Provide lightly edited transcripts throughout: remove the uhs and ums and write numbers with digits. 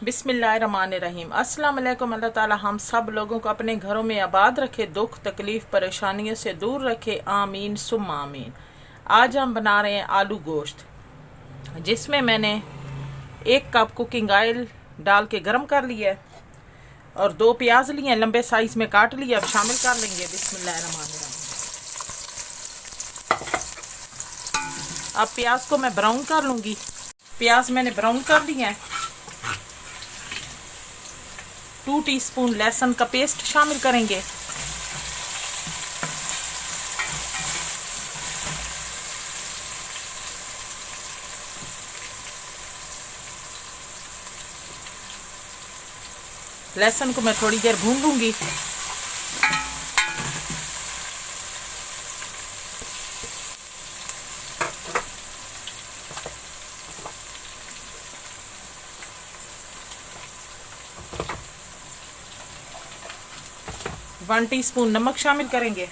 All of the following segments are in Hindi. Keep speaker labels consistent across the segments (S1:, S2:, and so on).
S1: बिस्मिल्लाहिर्रहमानिर्रहीम। अस्सलाम वालेकुम। अल्लाह ताला हम सब लोगों को अपने घरों में आबाद रखे, दुख तकलीफ़ परेशानियों से दूर रखे, आमीन सुम्मा आमीन। आज हम बना रहे हैं आलू गोश्त, जिसमें मैंने 1 कप कुकिंग ऑयल डाल के गर्म कर लिया है और 2 प्याज लिए लंबे साइज़ में काट लिया। अब शामिल कर लेंगे बिस्मिल्लाहिर्रहमानिर्रहीम। अब प्याज को मैं ब्राउन कर लूँगी। प्याज मैंने ब्राउन कर लिया है। 2 टीस्पून लहसुन का पेस्ट शामिल करेंगे। लहसुन को मैं थोड़ी देर भून लूंगी। वन टीस्पून नमक शामिल करेंगे।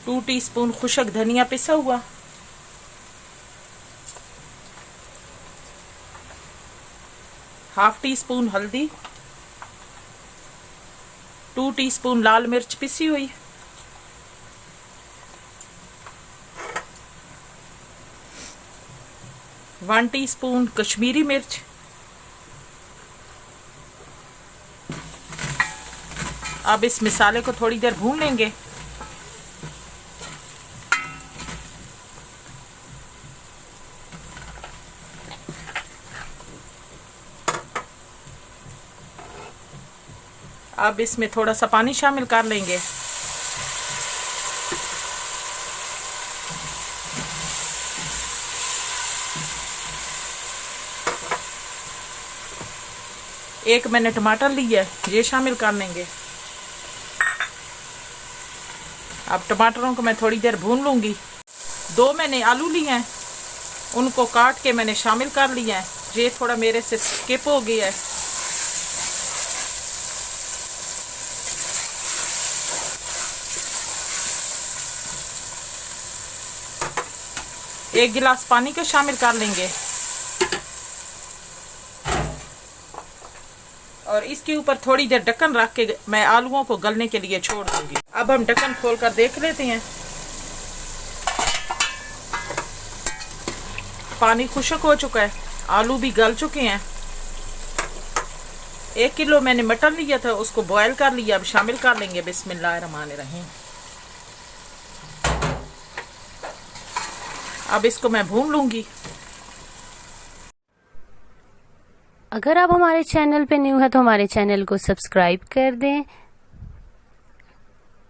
S1: टू टीस्पून खुशक धनिया पिसा हुआ। हाफ टी स्पून हल्दी। 2 टीस्पून लाल मिर्च पिसी हुई। वन टीस्पून कश्मीरी मिर्च। अब इस मसाले को थोड़ी देर भून लेंगे। अब इसमें थोड़ा सा पानी शामिल कर लेंगे। एक मैंने टमाटर लिया है, ये शामिल कर लेंगे। अब टमाटरों को मैं थोड़ी देर भून लूंगी। 2 मैंने आलू लिए हैं, उनको काट के मैंने शामिल कर लिया है। ये थोड़ा मेरे से स्किप हो गया है। एक गिलास पानी को शामिल कर लेंगे और इसके ऊपर थोड़ी देर ढक्कन रख के मैं आलूओं को गलने के लिए छोड़ दूंगी। अब हम ढक्कन खोलकर देख लेते हैं। पानी खुश्क हो चुका है, आलू भी गल चुके हैं। 1 किलो मैंने मटन लिया था, उसको बॉयल कर लिया। अब शामिल कर लेंगे बिस्मिल्लाहिर्रहमानिर्रहीम। अब इसको मैं भून लूंगी।
S2: अगर आप हमारे चैनल पे न्यू है तो हमारे चैनल को सब्सक्राइब कर दें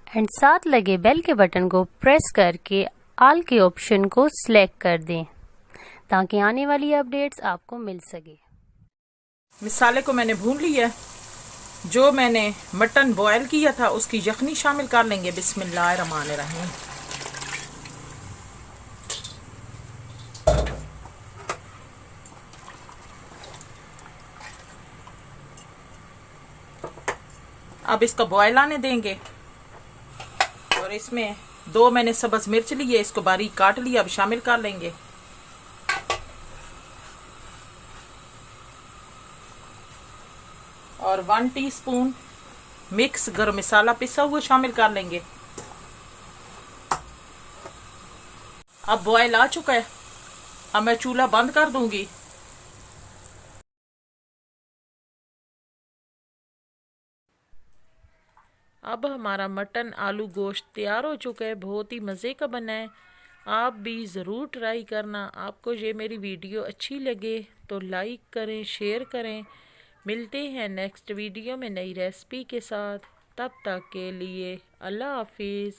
S2: एंड साथ लगे बेल के बटन को प्रेस करके ऑल के ऑप्शन को सिलेक्ट कर दें ताकि आने वाली अपडेट्स आपको मिल सके।
S1: मसाले को मैंने भून लिया। जो मैंने मटन बॉयल किया था उसकी यखनी शामिल कर लेंगे बिस्मिल्लाहिर्रहमानिर्रहीम। अब इसको बॉयल आने देंगे और इसमें 2 मैंने सब्ज मिर्च लिए, इसको बारीक काट लिया। अब शामिल कर लेंगे। और 1 टीस्पून मिक्स गरम मसाला पिसा हुआ शामिल कर लेंगे। अब बॉयल आ चुका है, अब मैं चूल्हा बंद कर दूंगी। अब हमारा मटन आलू गोश्त तैयार हो चुका है। बहुत ही मज़े का बना है, आप भी ज़रूर ट्राई करना। आपको ये मेरी वीडियो अच्छी लगे तो लाइक करें, शेयर करें। मिलते हैं नेक्स्ट वीडियो में नई रेसिपी के साथ। तब तक के लिए अल्लाह हाफिज़।